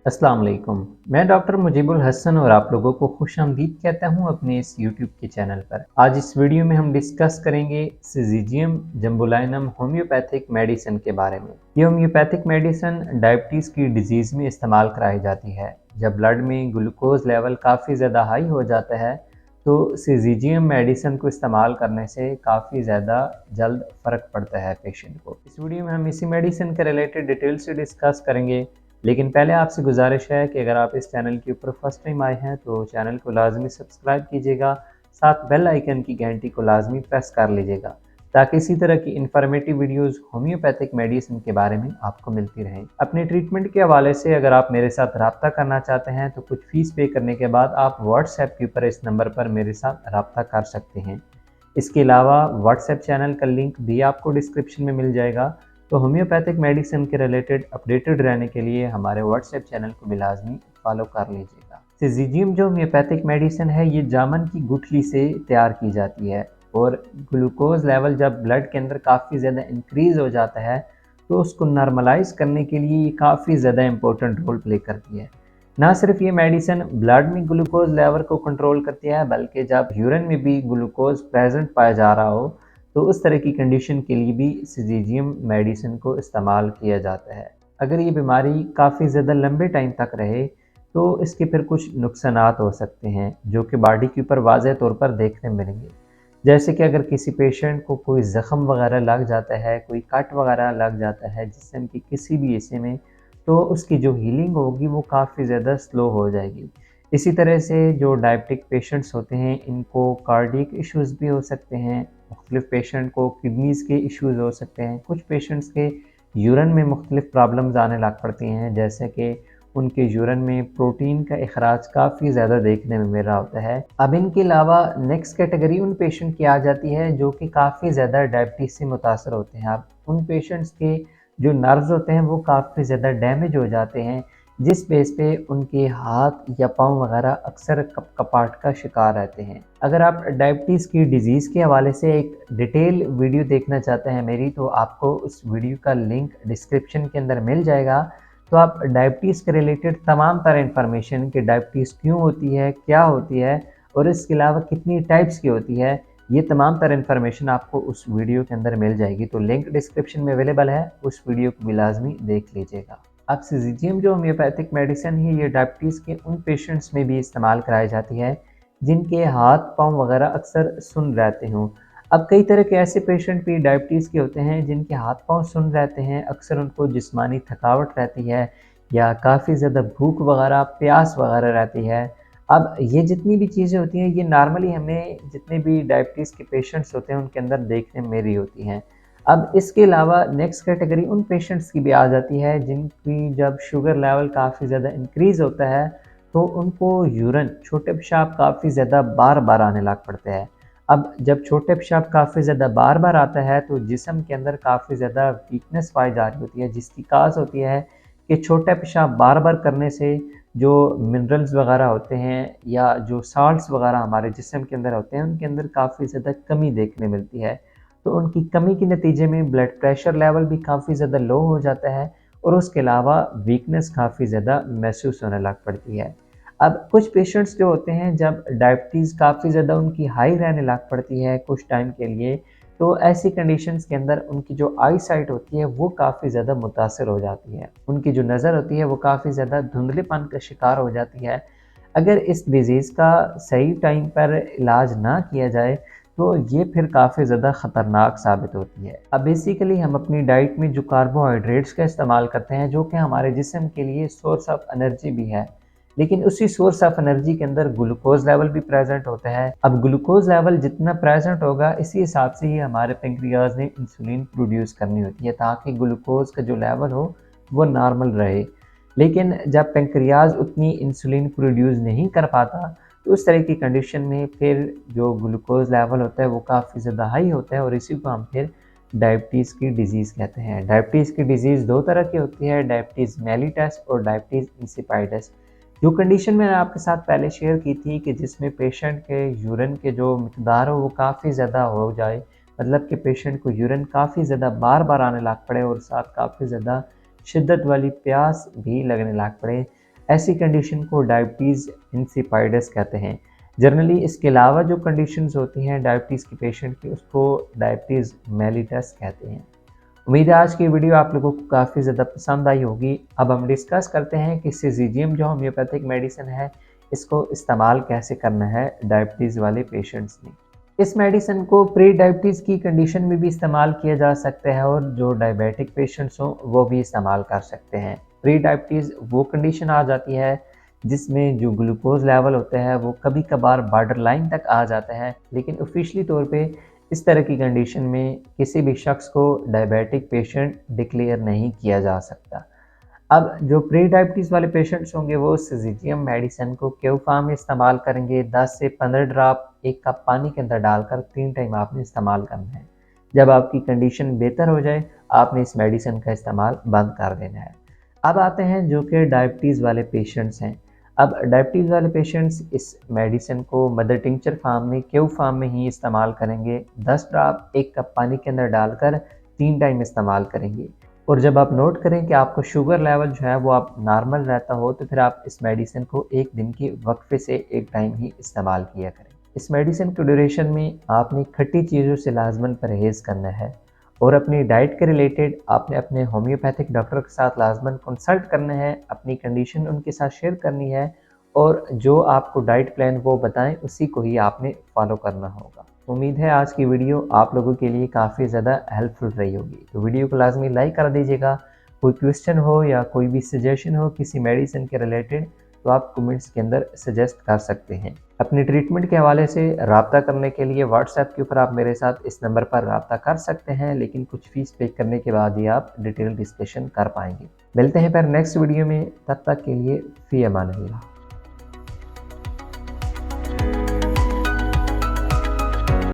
अस्सलाम वालेकुम। मैं डॉक्टर मुजीबुल हसन और आप लोगों को खुशामदीद कहता हूं अपने इस यूट्यूब के चैनल पर। आज इस वीडियो में हम डिस्कस करेंगे सिजीजियम जम्बुलाइनम होम्योपैथिक मेडिसिन के बारे में। ये होम्योपैथिक मेडिसिन डायबिटीज़ की डिजीज़ में इस्तेमाल कराई जाती है। जब ब्लड में ग्लूकोज लेवल काफ़ी ज़्यादा हाई हो जाता है तो सिजीजियम मेडिसिन को इस्तेमाल करने से काफ़ी ज़्यादा जल्द फ़र्क पड़ता है पेशेंट को। इस वीडियो में हम इसी मेडिसिन के रिलेटेड डिटेल से डिस्कस करेंगे, लेकिन पहले आपसे गुजारिश है कि अगर आप इस चैनल के ऊपर फर्स्ट टाइम आए हैं तो चैनल को लाजमी सब्सक्राइब कीजिएगा, साथ बेल आइकन की घंटी को लाजमी प्रेस कर लीजिएगा ताकि इसी तरह की इन्फॉर्मेटिव वीडियोस होम्योपैथिक मेडिसिन के बारे में आपको मिलती रहें। अपने ट्रीटमेंट के हवाले से अगर आप मेरे साथ रब्ता करना चाहते हैं तो कुछ फ़ीस पे करने के बाद आप व्हाट्सएप के ऊपर इस नंबर पर मेरे साथ रब्ता कर सकते हैं। इसके अलावा व्हाट्सएप चैनल का लिंक भी आपको डिस्क्रिप्शन में मिल जाएगा। तो होम्योपैथिक मेडिसिन के रिलेटेड अपडेटेड रहने के लिए हमारे व्हाट्सएप चैनल को भी लाजमी फॉलो कर लीजिएगा। सिजीजियम जो होम्योपैथिक मेडिसिन है ये जामुन की गुठली से तैयार की जाती है और ग्लूकोज लेवल जब ब्लड के अंदर काफ़ी ज़्यादा इंक्रीज़ हो जाता है तो उसको नॉर्मलाइज करने के लिए ये काफ़ी ज़्यादा इंपॉर्टेंट रोल प्ले करती है। ना सिर्फ ये मेडिसिन ब्लड में ग्लूकोज लेवल को कंट्रोल करती है बल्कि जब यूरिन में भी ग्लूकोज प्रेजेंट पाया जा रहा हो तो उस तरह की कंडीशन के लिए भी सिजीजियम मेडिसिन को इस्तेमाल किया जाता है। अगर ये बीमारी काफ़ी ज़्यादा लंबे टाइम तक रहे तो इसके फिर कुछ नुकसानात हो सकते हैं जो कि बॉडी के ऊपर वाज़ेह तौर पर देखने मिलेंगे। जैसे कि अगर किसी पेशेंट को कोई ज़ख्म वगैरह लग जाता है, कोई कट वगैरह लग जाता है जिस्म के किसी भी हिस्से में, तो उसकी जो हीलिंग होगी वो काफ़ी ज़्यादा स्लो हो जाएगी। इसी तरह से जो डायबिटिक पेशेंट्स होते हैं इनको कार्डियक इश्यूज़ भी हो सकते हैं, मुख्तलिफ़ पेशेंट को किडनीज़ के इश्यूज़ हो सकते हैं, कुछ पेशेंट्स के यूरिन में मुख्तलिफ़ प्रॉब्लम्स आने लग पड़ती हैं, जैसे कि उनके यूरिन में प्रोटीन का इखराज काफ़ी ज़्यादा देखने में मिल रहा होता है। अब इनके अलावा नेक्स्ट कैटेगरी उन पेशेंट की आ जाती है जो कि काफ़ी ज़्यादा डायबिटीज़ से मुतासर होते हैं। अब उन पेशेंट्स के जो नर्व्स होते हैं वो काफ़ी ज़्यादा डैमेज हो जाते हैं, जिस बेस पे उनके हाथ या पाँव वगैरह अक्सर कपाट का शिकार रहते हैं। अगर आप डायबिटीज़ की डिज़ीज़ के हवाले से एक डिटेल वीडियो देखना चाहते हैं मेरी, तो आपको उस वीडियो का लिंक डिस्क्रिप्शन के अंदर मिल जाएगा। तो आप डायबिटीज़ के रिलेटेड तमाम तरह इन्फॉर्मेशन कि डायबिटीज़ क्यों होती है, क्या होती है और इसके अलावा कितनी टाइप्स की होती है, ये तमाम तरह इन्फॉर्मेशन आपको उस वीडियो के अंदर मिल जाएगी। तो लिंक डिस्क्रिप्शन में अवेलेबल है, उस वीडियो को भी लाजमी देख लीजिएगा। अब सिजीजियम जो होम्योपैथिक मेडिसिन है ये डायबिटीज़ के उन पेशेंट्स में भी इस्तेमाल कराई जाती है जिनके हाथ पाँव वगैरह अक्सर सुन्न रहते हों। अब कई तरह के ऐसे पेशेंट भी डायबिटीज़ के होते हैं जिनके हाथ पाँव सुन्न रहते हैं, अक्सर उनको जिस्मानी थकावट रहती है या काफ़ी ज़्यादा भूख वगैरह, प्यास वगैरह रहती है। अब ये जितनी भी चीज़ें होती हैं ये नॉर्मली हमें जितने भी डायबिटीज़ के पेशेंट्स होते हैं उनके अंदर देखने में रही होती हैं। अब इसके अलावा नेक्स्ट कैटेगरी उन पेशेंट्स की भी आ जाती है जिनकी जब शुगर लेवल काफ़ी ज़्यादा इंक्रीज़ होता है तो उनको यूरिन छोटे पेशाब काफ़ी ज़्यादा बार-बार आने लग पड़ते हैं। अब जब छोटे पेशाब काफ़ी ज़्यादा बार-बार आता है तो जिस्म के अंदर काफ़ी ज़्यादा वीकनेस पाई जा रही होती है जिसकी काज़ होती है कि छोटा पेशाब बार-बार करने से जो मिनरल्स वग़ैरह होते हैं या जो साल्ट्स वग़ैरह हमारे जिस्म के अंदर होते हैं उनके अंदर काफ़ी ज़्यादा कमी देखने मिलती है। तो उनकी कमी के नतीजे में ब्लड प्रेशर लेवल भी काफ़ी ज़्यादा लो हो जाता है और उसके अलावा वीकनेस काफ़ी ज़्यादा महसूस होने लग पड़ती है। अब कुछ पेशेंट्स जो होते हैं जब डायबिटीज़ काफ़ी ज़्यादा उनकी हाई रहने लग पड़ती है कुछ टाइम के लिए, तो ऐसी कंडीशंस के अंदर उनकी जो आई साइट होती है वो काफ़ी ज़्यादा मुतासर हो जाती है। उनकी जो नज़र होती है वो काफ़ी ज़्यादा धुंधलेपन का शिकार हो जाती है। अगर इस डिज़ीज़ का सही टाइम पर इलाज ना किया जाए तो ये फिर काफ़ी ज़्यादा ख़तरनाक साबित होती है। अब बेसिकली हम अपनी डाइट में जो कार्बोहाइड्रेट्स का इस्तेमाल करते हैं जो कि हमारे जिस्म के लिए सोर्स ऑफ एनर्जी भी है, लेकिन उसी सोर्स ऑफ एनर्जी के अंदर ग्लूकोज लेवल भी प्रेजेंट होता है। अब ग्लूकोज लेवल जितना प्रेजेंट होगा इसी हिसाब से ही हमारे पेंक्रियाज ने इंसुलिन प्रोड्यूस करनी होती है ताकि ग्लूकोज का जो लेवल हो वो नॉर्मल रहे। लेकिन जब पेंक्रियाज उतनी इंसुलिन प्रोड्यूस नहीं कर पाता तो उस तरह की कंडीशन में फिर जो ग्लूकोज लेवल होता है वो काफ़ी ज़्यादा हाई होता है और इसी को हम फिर डायबिटीज़ की डिज़ीज़ कहते हैं। डायबिटीज़ की डिज़ीज़ दो तरह की होती है, डायबिटीज़ मेलिटस और डायबिटीज़ इंसिपिडस। जो कंडीशन मैंने आपके साथ पहले शेयर की थी कि जिसमें पेशेंट के यूरिन के जो मिकदार हो वो काफ़ी ज़्यादा हो जाए, मतलब कि पेशेंट को यूरिन काफ़ी ज़्यादा बार-बार आने लग पड़े और साथ काफ़ी ज़्यादा शिद्दत वाली प्यास भी लगने लग पड़े। ऐसी कंडीशन को डायबिटीज़ इंसिपिडस कहते हैं। जनरली इसके अलावा जो कंडीशंस होती हैं डायबिटीज़ के पेशेंट की, उसको डायबिटीज़ मेलिटस कहते हैं। उम्मीद है आज की वीडियो आप लोगों को काफ़ी ज़्यादा पसंद आई होगी। अब हम डिस्कस करते हैं कि सिज़िजियम जो होम्योपैथिक मेडिसिन है, इसको इस्तेमाल कैसे करना है डायबिटीज़ वाले पेशेंट्स में। इस मेडिसिन को प्री डायबिटीज़ की कंडीशन में भी इस्तेमाल किया जा सकता है और जो डायबिटिक पेशेंट्स हों वो भी इस्तेमाल कर सकते हैं। प्री डायबिटीज़ वो कंडीशन आ जाती है जिसमें जो ग्लूकोज़ लेवल होता है वो कभी कभार बॉर्डर लाइन तक आ जाता है, लेकिन ऑफिशियली तौर पे इस तरह की कंडीशन में किसी भी शख्स को डायबिटिक पेशेंट डिक्लेयर नहीं किया जा सकता। अब जो प्री डायबिटीज़ वाले पेशेंट्स होंगे वो सिज़िजियम मेडिसिन को क्यू फॉर्म में इस्तेमाल करेंगे। 10 से 15 ड्रॉप एक कप पानी के अंदर डालकर 3 टाइम आपने इस्तेमाल करना है। जब आपकी कंडीशन बेहतर हो जाए, आपने इस मेडिसिन का इस्तेमाल बंद कर देना है। अब आते हैं जो कि डायबिटीज़ वाले पेशेंट्स हैं। अब डायबिटीज़ वाले पेशेंट्स इस मेडिसिन को मदर टिंचर फॉर्म में, क्यू फॉर्म में ही इस्तेमाल करेंगे। 10 ड्रॉप एक कप पानी के अंदर डालकर 3 टाइम इस्तेमाल करेंगे। और जब आप नोट करें कि आपको शुगर लेवल जो है वो आप नॉर्मल रहता हो, तो फिर आप इस मेडिसिन को एक दिन के वक्फे से एक टाइम ही इस्तेमाल किया करें। इस मेडिसिन के ड्यूरेशन में आपने खट्टी चीज़ों से लाजमन परहेज़ करना है और अपनी डाइट के रिलेटेड आपने अपने होम्योपैथिक डॉक्टर के साथ लाजमन कंसल्ट करना है, अपनी कंडीशन उनके साथ शेयर करनी है और जो आपको डाइट प्लान वो बताएं उसी को ही आपने फॉलो करना होगा। उम्मीद है आज की वीडियो आप लोगों के लिए काफ़ी ज़्यादा हेल्पफुल रही होगी। तो वीडियो को लाजमी लाइक कर दीजिएगा। कोई क्वेश्चन हो या कोई भी सजेशन हो किसी मेडिसिन के रिलेटेड, तो आप कमेंट्स के अंदर सजेस्ट कर सकते हैं। अपनी ट्रीटमेंट के हवाले से रब्ता करने के लिए व्हाट्सएप के ऊपर आप मेरे साथ इस नंबर पर रब्ता कर सकते हैं, लेकिन कुछ फ़ीस पे करने के बाद ही आप डिटेल डिस्कशन कर पाएंगे। मिलते हैं फिर नेक्स्ट वीडियो में, तब तक के लिए फ़ी अमान अल्लाह।